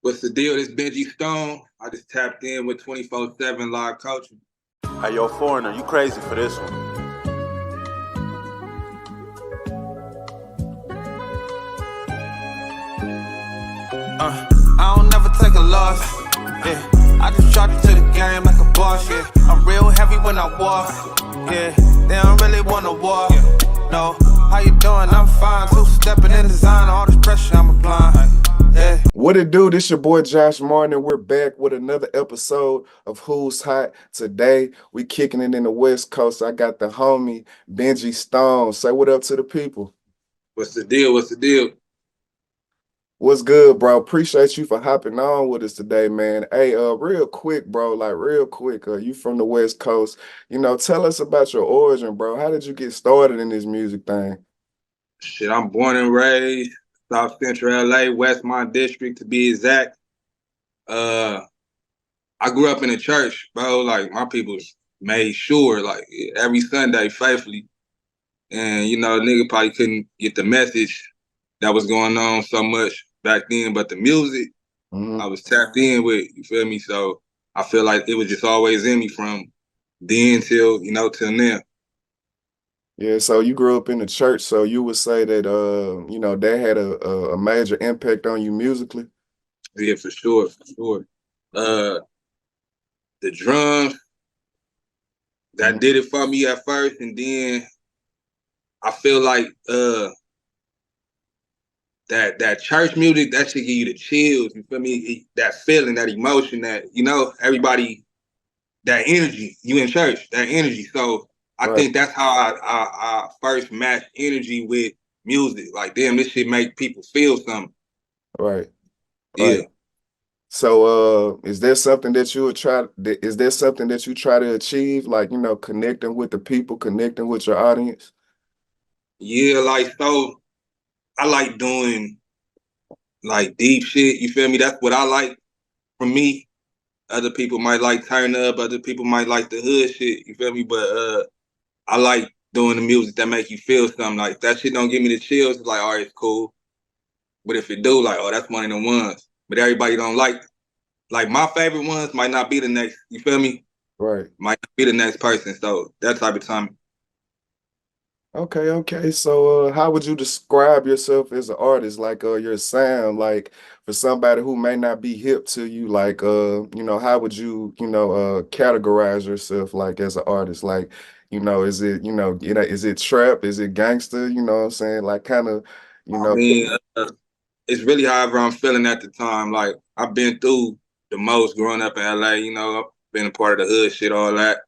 What's the deal? This Benji Stone. I just tapped in with 24/7 live coaching. Hey, yo, foreigner, you crazy for this one. I don't never take a loss. Yeah, I just dropped into the game like a boss. Yeah, I'm real heavy when I walk. Yeah, they don't really wanna walk. No, how you doing? I'm fine. Two-stepping in design, all this pressure I'm applying. Yeah. What it do? This your boy Josh Martin, and we're back with another episode of Who's Hot. Today, we kicking it in the West Coast. I got the homie Benji Stone. Say what up to the people. What's the deal? What's the deal? What's good, bro? Appreciate you for hopping on with us today, man. Hey, real quick, bro, real quick, you from the West Coast. Tell us about your origin, bro. How did you get started in this music thing? Shit, I'm born and raised South Central LA, Westmont District to be exact. I grew up in a church, bro. Like my people made sure, like every Sunday, faithfully. And nigga probably couldn't get the message that was going on so much back then, but the music I was tapped in with, you feel me? So I feel like it was just always in me from then till now. Yeah, so you grew up in the church, so you would say that that had a major impact on you musically. Yeah, for sure, for sure. The drums that did it for me at first, and then I feel like that church music, that should give you the chills. You feel me? That feeling, that emotion, that everybody, that energy. You in church, that energy. So I think that's how I first matched energy with music. Like, damn, this shit make people feel something. Right. Yeah. So is there something that you would try? Is there something that you try to achieve, like connecting with the people, connecting with your audience? Yeah, like so I like doing like deep shit. You feel me? That's what I like from me. Other people might like turn up, other people might like the hood shit. You feel me? But I like doing the music that make you feel something. Like that shit don't give me the chills. It's like, all right, it's cool. But if it do, like, oh, that's one of the ones. But everybody don't like my favorite ones might not be the next. You feel me? Right. Might not be the next person. So that type of time. Okay. So how would you describe yourself as an artist? Like your sound, like for somebody who may not be hip to you, like how would you, categorize yourself like as an artist? Like, is it, is it trap? Is it gangster? You know what I'm saying? Like kind of, I mean, it's really however I'm feeling at the time. Like I've been through the most growing up in LA, I've been a part of the hood shit, all that.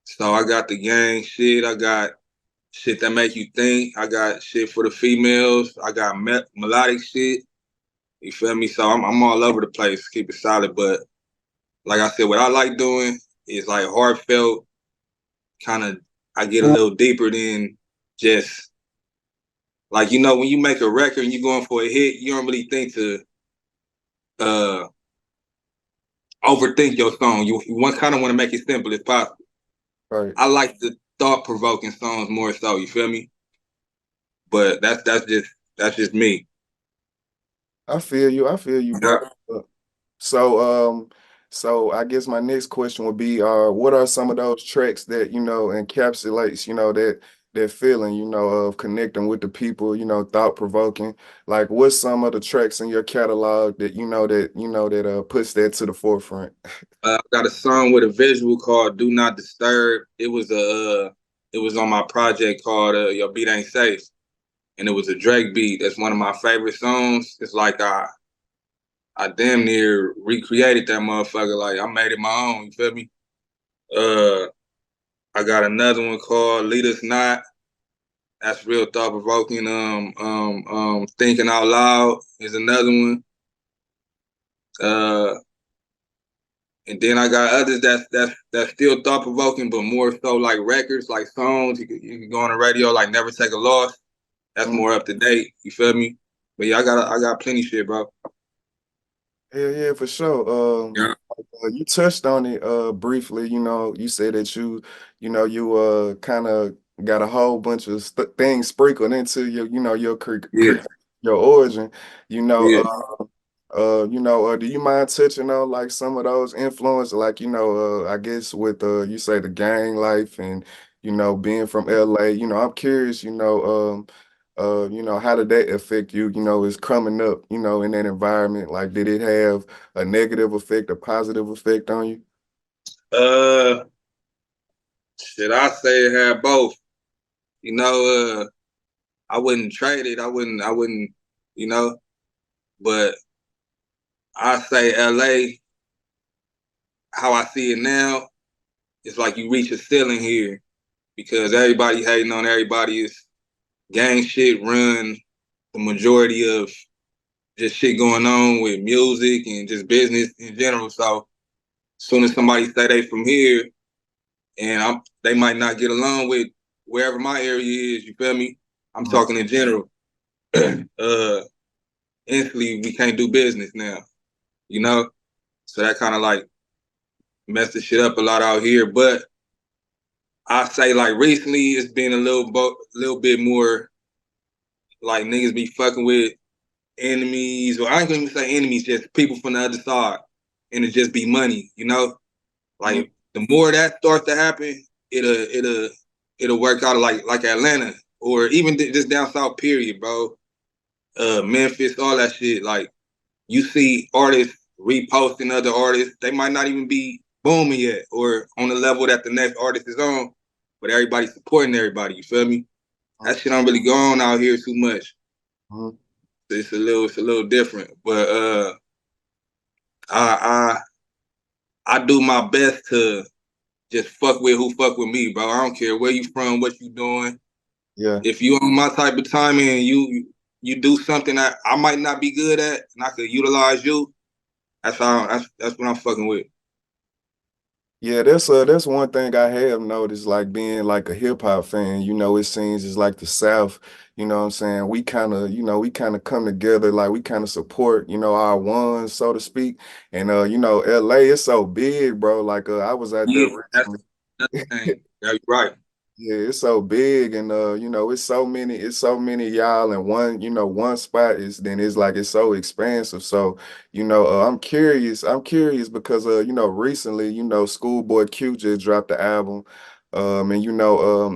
So I got the gang shit, I got shit that make you think, I got shit for the females, I got melodic shit. You feel me? So I'm all over the place, keep it solid. But like I said, what I like doing is like heartfelt, kind of I get a little deeper than just like, when you make a record and you're going for a hit, you don't really think to uh overthink your song. You kind of want to make it simple as possible. right. I like the thought-provoking songs more so, you feel me? But that's just me. I feel you. Bro. So, so I guess my next question would be, what are some of those tracks that, encapsulates, that feeling, of connecting with the people, thought-provoking. Like what's some of the tracks in your catalog that that puts that to the forefront? I got a song with a visual called "Do Not Disturb." It was on my project called "Your Beat Ain't Safe," and it was a Drake beat. That's one of my favorite songs. It's like I damn near recreated that motherfucker. Like I made it my own. You feel me? I got another one called "Lead Us Not." That's real thought provoking. Thinking Out Loud is another one. Uh, and then I got others that's still thought provoking, but more so like records, like songs. You can go on the radio, like Never Take a Loss. That's more up to date. You feel me? But yeah, I got plenty shit, bro. Yeah, for sure. Yeah. You touched on it briefly. You said that you kind of got a whole bunch of things sprinkled into your Yeah. your origin. You know, Yeah. Do you mind touching on like some of those influences, like I guess with you say the gang life and being from LA, I'm curious, how did that affect you, is coming up, in that environment? Like, did it have a negative effect, a positive effect on you? Uh, should I say it had both? You know, I wouldn't trade it. I wouldn't, you know, but I say LA, how I see it now, it's like you reach a ceiling here because everybody hating on everybody is gang shit run the majority of just shit going on with music and just business in general. So as soon as somebody say they from here and they might not get along with wherever my area is, you feel me? I'm Mhm. talking in general. uh Instantly we can't do business now, you know? So that kind of like messed the shit up a lot out here. But I say like recently it's been a little bit more like niggas be fucking with enemies, or I ain't gonna even say enemies, just people from the other side, and it just be money, you know. Mhm. Like the more that starts to happen, it'll work out like Atlanta or even just down south. Period, bro. Memphis, all that shit. Like you see artists reposting other artists, they might not even be booming yet or on the level that the next artist is on, but everybody's supporting everybody. You feel me? That shit don't really go on out here too much. Mhm. It's a little different, but I I do my best to just fuck with who fuck with me, bro. I don't care where you from, what you doing. Yeah. If you on my type of time and you do something that I might not be good at and I could utilize you, that's what I'm fucking with. Yeah, that's one thing I have noticed, like being like a hip hop fan, it seems it's like the South, what I'm saying? We kind of come together, like we kind of support, our ones, so to speak. And LA is so big, bro. Like I was out there Yeah, that's recently. another thing. Yeah, you're right. Yeah, it's so big and it's so many y'all in one spot is then it's like it's so expansive. So, I'm curious because recently, Schoolboy Q just dropped the album. And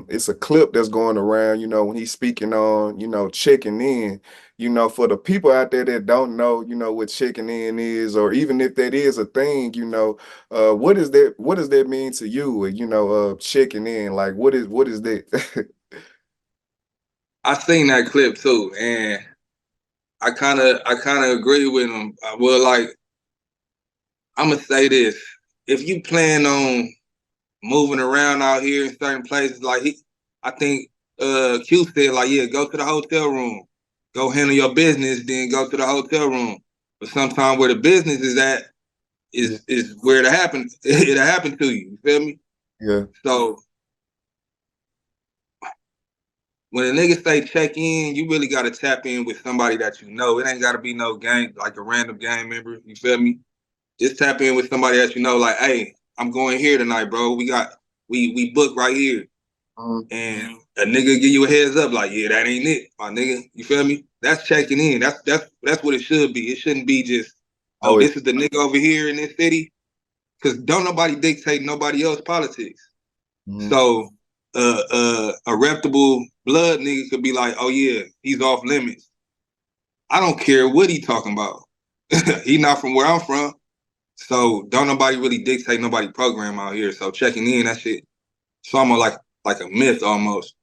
it's a clip that's going around, when he's speaking on, checking in. For the people out there that don't know, what checking in is, or even if that is a thing, what does that mean to you? Checking in, like what is that? I seen that clip too, and I kinda agree with him. Well, like I'm gonna say this: if you plan on moving around out here in certain places, like I think Q said, like yeah, go to the hotel room, go handle your business, then go to the hotel room. But sometimes where the business is at Yeah, is where it happens. It'll happen to you. You feel me? yeah. So when a nigga say check in, you really gotta tap in with somebody that you know. It ain't gotta be no gang, like a random gang member. You feel me? Just tap in with somebody that you know, like, hey, I'm going here tonight, bro. We booked right here. Mhm. And a nigga give you a heads up, like, yeah, that ain't it, my nigga. You feel me? That's checking in. That's what it should be. It shouldn't be just, oh, Oh, this is the nigga over here in this city. Cause don't nobody dictate nobody else politics. mhm. So a reputable blood nigga could be like, oh yeah, he's off limits. I don't care what he talking about. He not from where I'm from. So don't nobody really dictate nobody program out here. So checking in, that shit, it's almost like a myth almost.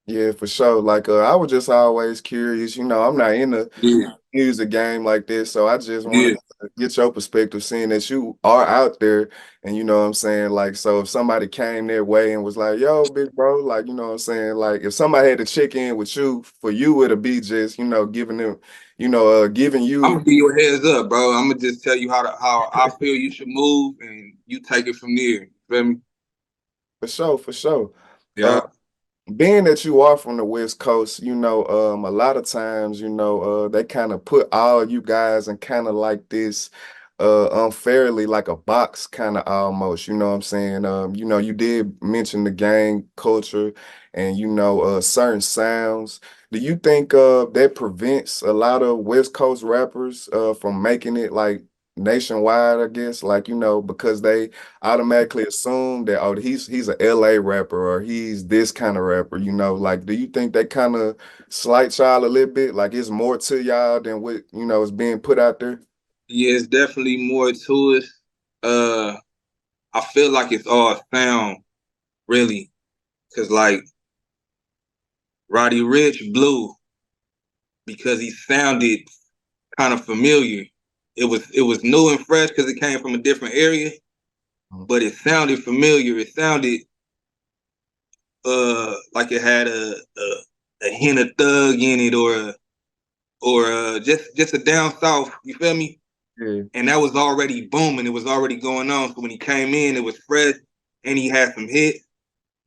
Yeah, for sure. Like I was just always curious, I'm not in the Yeah, music game like this, so I just wanted yeah. to get your perspective, seeing that you are out there, and you know what I'm saying. Like, so if somebody came their way and was like, "Yo, big bro," like, you know what I'm saying. Like, if somebody had to check in with you, for you it'll be just, giving them, giving I'm you gonna give you a heads up, bro. I'm gonna just tell you how I feel you should move, and you take it from there. Feel me? for sure, for sure. Uh, Yeah. being that you are from the West Coast, a lot of times, they kind of put all you guys in kind of like this unfairly, like a box kind of almost, you know what I'm saying? You did mention the gang culture and certain sounds. do you think that prevents a lot of West Coast rappers from making it like nationwide, I guess, like because they automatically assume that he's a LA rapper or he's this kind of rapper, like do you think that kind of slights y'all a little bit? Like it's more to y'all than what is being put out there? Yeah, it's definitely more to it. Uh, I feel like it's all sound, really, because like Roddy Rich blew because he sounded kind of familiar. It was new and fresh because it came from a different area, but it sounded familiar. It sounded like it had a hint of thug in it or just a down south. You feel me? Yeah. And that was already booming. It was already going on. So when he came in, it was fresh and he had some hits.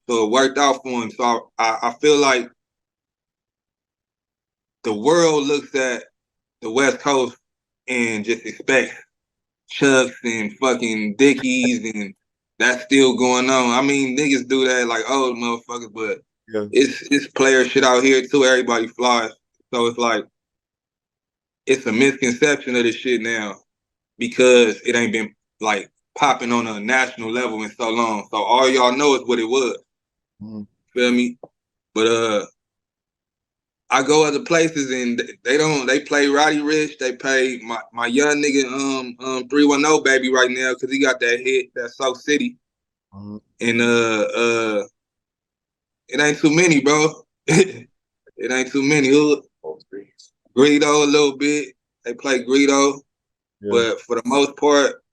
So it worked out for him. So I feel like the world looks at the West Coast and just expects Chucks and fucking Dickies, and that's still going on. I mean, niggas do that like old motherfuckers, but Yeah. it's player shit out here too. Everybody flies. So it's like it's a misconception of this shit now because it ain't been like popping on a national level in so long. So all y'all know is what it was. Mhm. Feel me? But I go other places and they play Roddy Rich, they play my young nigga 310 baby right now because he got that hit, that Soul City. Mhm. And it ain't too many, bro. It ain't too many. Greedo a little bit. They play Greedo. Yeah. But for the most part,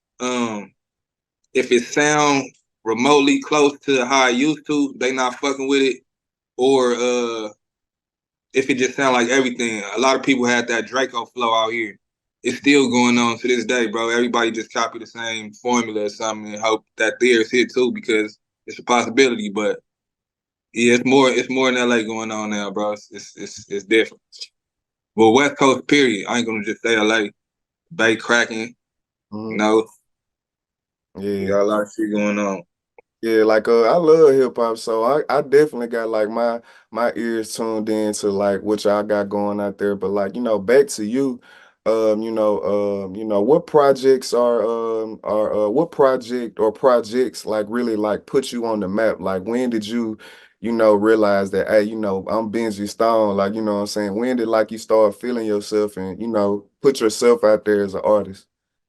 if it sound remotely close to how I used to, they not fucking with it. Or if it just sound like everything. A lot of people had that Draco flow out here. It's still going on to this day, bro. Everybody just copy the same formula or something and hope that theirs hit too because it's a possibility. But yeah, it's more in LA going on now, bro. It's different. Well, West Coast period. I ain't gonna just say LA. Bay cracking, Mhm. you know. We Yeah. got a lot of shit going on. Yeah, like I love hip hop, so I definitely got like my ears tuned in to like what y'all got going out there. But like, back to you, what projects are what project or projects like really like put you on the map? Like when did you, realize that hey, I'm Benji Stone, like what I'm saying? When did like you start feeling yourself and put yourself out there as an artist?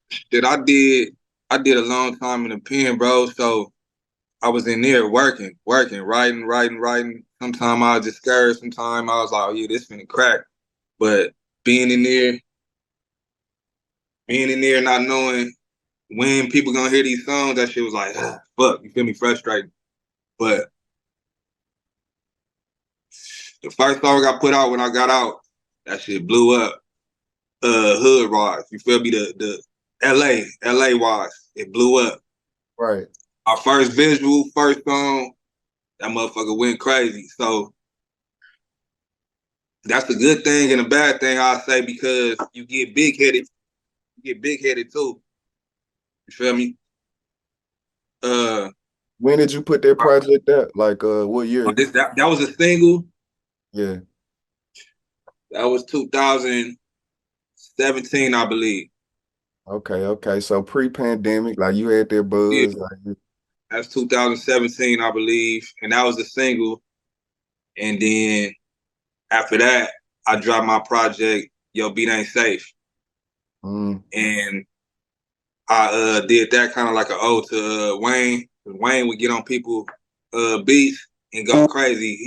Shit, I did a long time in the pen, bro. So I was in there working, writing. Sometimes I was discouraged. Sometimes I was like, oh yeah, this finna crack. But being in there, not knowing when people gonna hear these songs, that shit was like, fuck, you feel me, frustrating. But the first song I put out when I got out, that shit blew up. Hood wise, you feel me? The LA wise, it blew up. Right. Our first visual, first song, that motherfucker went crazy. So that's a good thing and a bad thing, I say, because you get big headed. You get big headed too. You feel me? When did you put that project out? Like what year? That was a single. Yeah. That was 2017, I believe. Okay, okay. So pre-pandemic, like you had that Yeah, buzz, like that's 2017, I believe, and that was a single. And then after that, I dropped my project, Yo Beat Ain't Safe, mm, and I did that kind of like an ode to Wayne. Wayne would get on people beats and go crazy.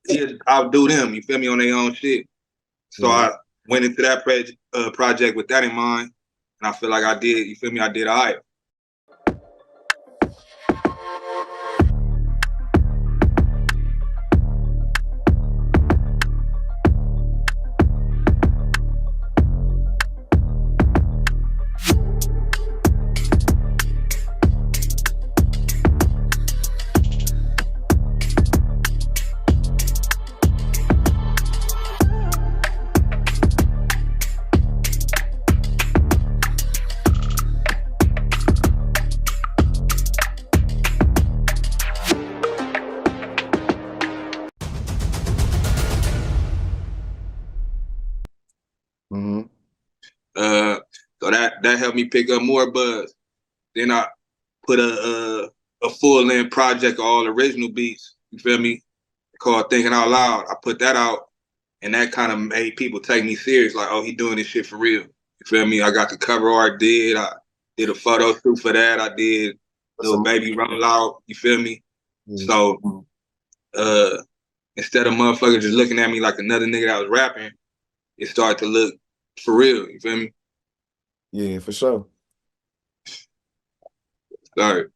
He'd outdo them. You feel me, on their own shit. So yeah. I went into that project with that in mind, and I feel like I did. You feel me? I did all right. So that helped me pick up more buzz. Then I put a full length project of all original beats. You feel me? Called Thinking Out Loud. I put that out, and that kind of made people take me serious. Like, oh, he doing this shit for real. You feel me? I got the cover art. I did a photo shoot for that. I did little baby roll out. You feel me? So instead of motherfuckers just looking at me like another nigga that was rapping, it started to look for real. You feel me? Yeah, for sure. Sorry.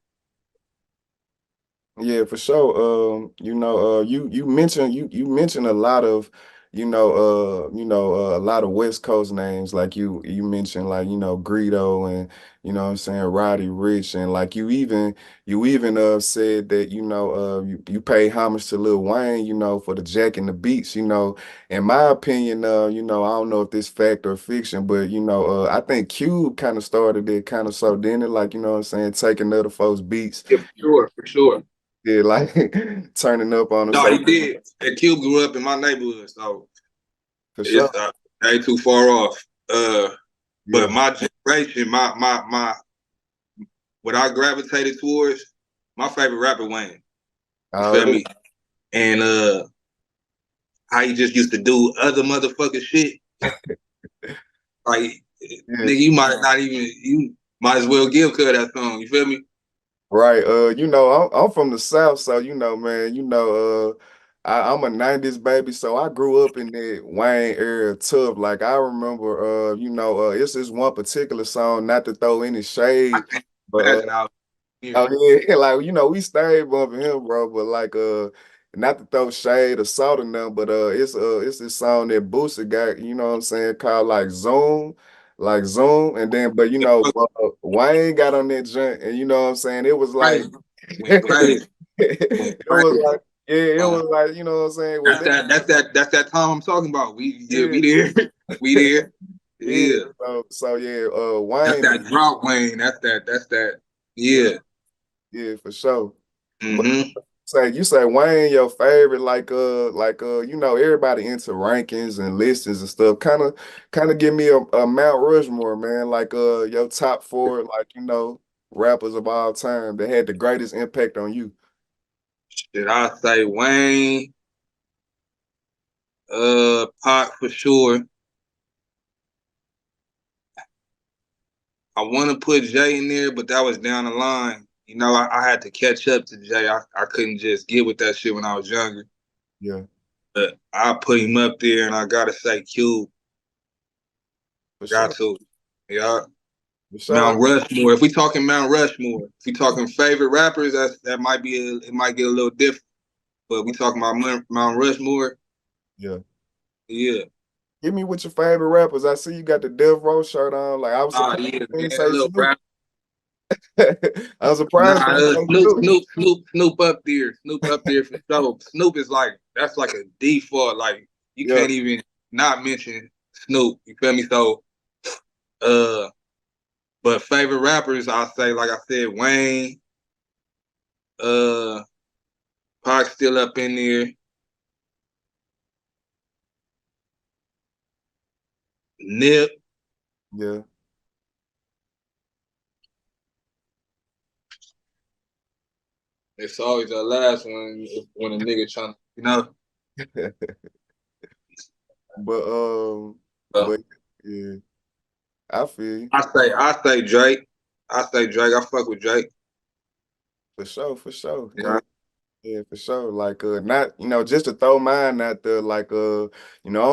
Yeah, for sure. You mentioned you mentioned a lot of, a lot of West Coast names, like you mentioned, like, Greedo, and what I'm saying, Roddy Rich, and like you even said that, you pay homage to Lil Wayne, for the Jack and the Beats. In my opinion, I don't know if this fact or fiction, but I think Cube kind of started it, kind of, so then it, like, what I'm saying, taking other folks' beats. Yeah, for sure. Yeah, like turning up on them. No, So he did. And Cube grew up in my neighborhood, so for sure. it's ain't too far off. Yeah. But my generation, my what I gravitated towards, my favorite rapper Wayne. You feel me? And how he just used to do other motherfucking shit. Like, Yeah. nigga, you might as well give Cuz that song. You feel me? Right. I'm from the South, so man, I'm a 90s baby, so I grew up in that Wayne era tough. Like, I remember it's this one particular song, not to throw any I shade, can't but imagine how. oh yeah, like, we stayed bumping him, bro. But like, not to throw shade or salt or nothing, but it's this song that Boosie got, what I'm saying, called like Zoom, and then, but Wayne got on that joint, and what I'm saying, it was like, Crazy. Went crazy. Went it was crazy. like, yeah, it was like, what I'm saying, with That's that time I'm talking about. We yeah, there. We there. yeah. Yeah. So yeah, That's Wayne, that drop Wayne. That's that. yeah, Yeah. yeah, for sure. But Mm-hmm. you say Wayne your favorite, everybody into rankings and listings and stuff. Kind of give me a Mount Rushmore, man. Like, your top four, like, rappers of all time that had the greatest impact on you. Should I say Wayne? Pac for sure. I want to put Jay in there, but that was down the line. I had to catch up to Jay. I couldn't just get with that shit when I was younger. Yeah, But I put him up there, and I gotta say Cube. for Got sure. to. Yeah. For sure. Mount Rushmore. If we talking Mount Rushmore, if we talking favorite rappers, that might be it might get a little different. But we talking about Mount Rushmore. Yeah. Yeah. Give me with your favorite rappers. I see you got the Death Row shirt on. Like, I was Ah, surprised yeah, you man. didn't say Little Snoop. rap. I was Nah, surprised you didn't say Snoop, Snoop. Snoop, Snoop, Snoop up there. Snoop up there for sure. Snoop is like that's like a default. Like you Yeah, can't even not mention Snoop. You feel me? So, uh, but favorite rappers, I say, like I said, Wayne. Uh, Pac still up in there. Nip. yeah. It's always the last one when a nigga trying. But Uh, but yeah, I feel you. I say Drake. I say Drake. I fuck with Drake. For sure, for sure. Yeah. Yeah, for sure. Like, not, just to throw mine out there, like, I'm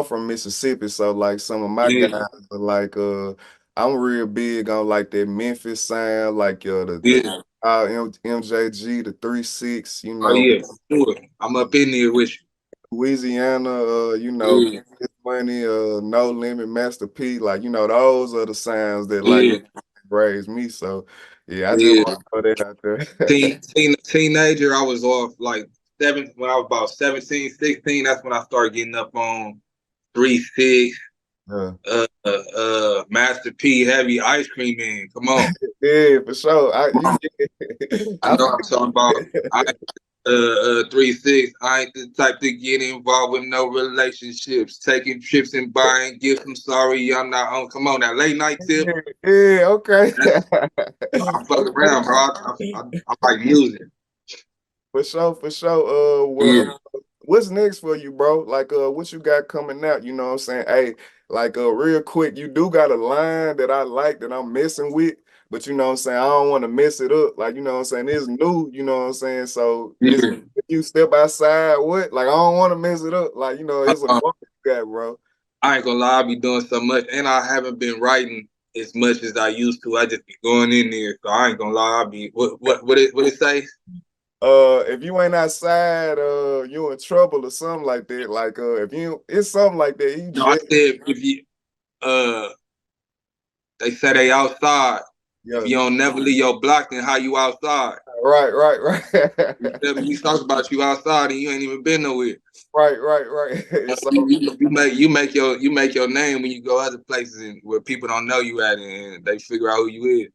from Mississippi, so like some of my guys Yeah. are like, I'm real big on like that Memphis sound, like, the Yeah. MJG, the 3-6, Oh yeah, for sure. I'm up in there with Louisiana, you. Get Money, No Limit, Master P, like, those are the sounds that like Yeah. raised me. So yeah, I just Yeah. want to throw that out there. Teenager, I was off like when I was about 17, 16. That's when I started getting up on 3-6, Yeah. Master P, Heavy Ice Cream Man. Come on. Yeah, for sure. I I know what I'm talking about. 3 6. I ain't the type to get involved with no relationships. Taking trips and buying gifts. I'm sorry, I'm not on. Come on, that late night tip. Yeah, yeah, okay. That's I fuck Okay. around, bro. I like music. For sure, for sure. Yeah. What's next for you, bro? Like, what you got coming out? You know what I'm saying? Hey, like, real quick, you do got a line that I like that I'm messing with, but you know what I'm saying? I don't want to mess it up. Like, you know what I'm saying? It's new, you know what I'm saying? So it's Yeah. if you step outside, what? Like, I don't want to mess it up. Like, you know, it's a Uh, bar you got, bro. I ain't gonna lie, I be doing so much, and I haven't been writing as much as I used to. I just be going in there, so I ain't gonna lie. I be what it say? If you ain't outside, you in trouble or something like that. Like, if you, it's something like that. You No, I just, said if you uh they say they outside. If yeah, you don't never leave your block, then how you outside? right, right, You right. feel me? We talk about you outside and you ain't even been nowhere. Right, right, right. So You make your name when you go other places and where people don't know you at and they figure out who you is.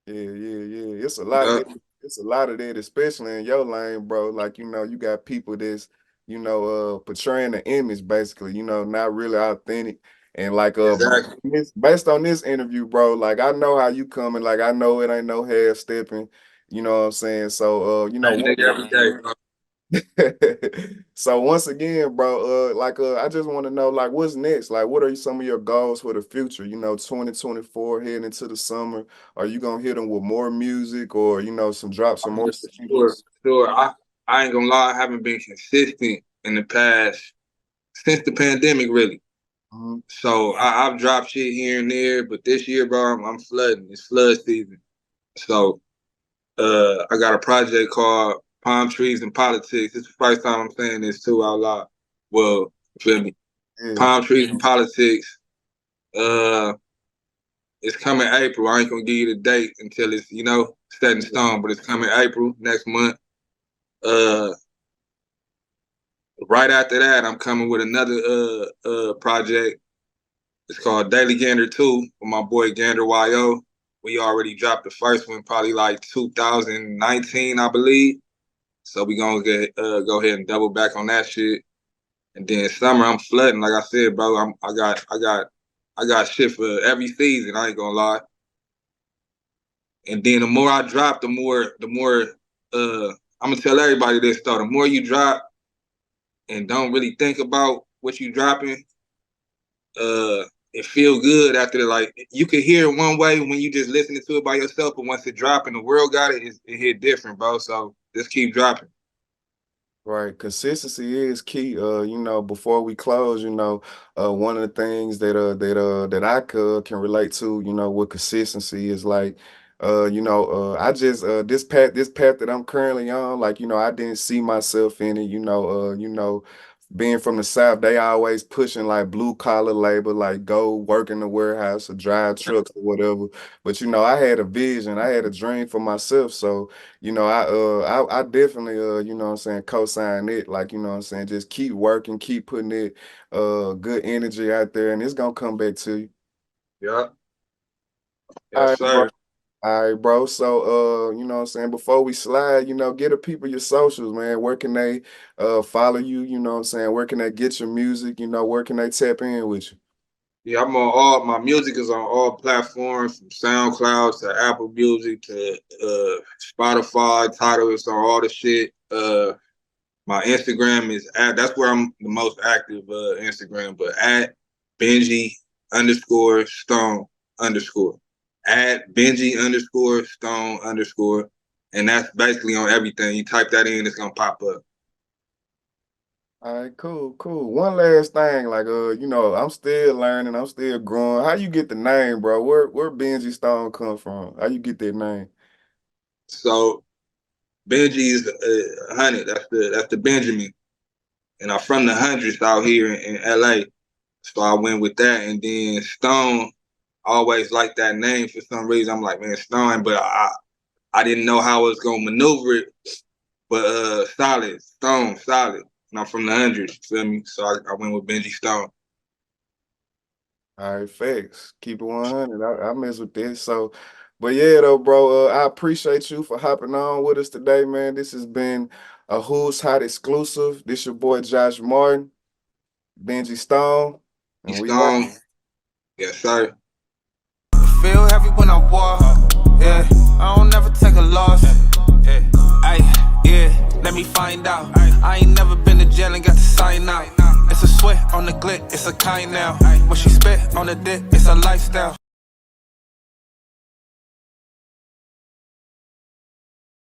yeah, yeah, yeah. It's a lot. Yeah, It's a lot of that, especially in your lane, bro. Like, you know, you got people that's, portraying the image basically, not really authentic. And like exactly. based on this interview, bro, like I know how you coming, like I know it ain't no half stepping, you know what I'm saying? So Same nigga every day, bro. So once again, bro, I just want to know, like, what's next? Like, what are some of your goals for the future? 2024 heading into the summer. Are you gonna hit them with more music, or some more For sure, singles? for sure. I ain't gonna lie, I haven't been consistent in the past since the pandemic, really. Mhm. So I've dropped shit here and there, but this year, bro, I'm flooding. It's flood season. So I got a project called Palm Trees and Politics. It's the first time I'm saying this too out loud. Well, you feel me? Yeah, Palm Trees and Politics. Uh, it's coming April. I ain't gonna give you the date until it's set in stone, but it's coming April next month. Uh, right after that, I'm coming with another project. It's called Daily Gander 2 with my boy Gander YO. We already dropped the first one probably like 2019, I believe. So we gonna go ahead and double back on that shit. And then summer, I'm flooding. Like I said, bro, I got shit for every season. I ain't gonna lie. And then the more I drop, the more I'm gonna tell everybody this though. The more you drop and don't really think about what you dropping, uh, it feel good after like you can hear it one way when you just listening to it by yourself, but once it drop and the world got it, it hit different, bro. So just keep dropping. right. Consistency is key. Before we close, one of the things that I can relate to, with consistency is like, I just this path that I'm currently on, like, I didn't see myself in it, being from the South, they always pushing like blue collar labor, like go work in the warehouse or drive trucks or whatever. But I had a vision, I had a dream for myself. So, I definitely what I'm saying, co-sign it. Like, what I'm saying, just keep working, keep putting it good energy out there, and it's gonna come back to you. Yeah, All yes, right, bro. sir. All right, bro. So, what I'm saying, before we slide, get the people your socials, man. Where can they follow you? You know what I'm saying? Where can they get your music? Where can they tap in with you? Yeah, I'm on all my music is on all platforms from SoundCloud to Apple Music to Spotify, Tidal, it's on all the shit. My Instagram is at that's where I'm the most active Instagram, but at Benji underscore Stone underscore. At Benji underscore Stone underscore. And that's basically on everything. You type that in, it's gonna pop up. All right, cool, cool. One last thing, like I'm still learning, I'm still growing. How you get the name, bro? Where Benji Stone come from? How you get that name? So Benji's 100. That's the Benjamin. And I'm from the hundreds out here in LA. So I went with that. And then Stone, I always liked that name for some reason. I'm like, man, Stone, but I didn't know how I was gonna maneuver it. But solid, Stone, solid. And I'm from the hundreds, you feel me? So I went with Benji Stone. All right, facts. Keep it 100. I mess with this. So, But yeah, though, bro, I appreciate you for hopping on with us today, man. This has been a Who's Hot exclusive. This your boy Josh Martin, Benji Stone, You and we Stone. Yes, sir. Feel heavy when I walk. Yeah, I don't never take a loss. Yeah, let me find out. I ain't never been to jail and got to sign out. It's a sweat on the glit, it's a kind now. When she spit on the dick, it's a lifestyle.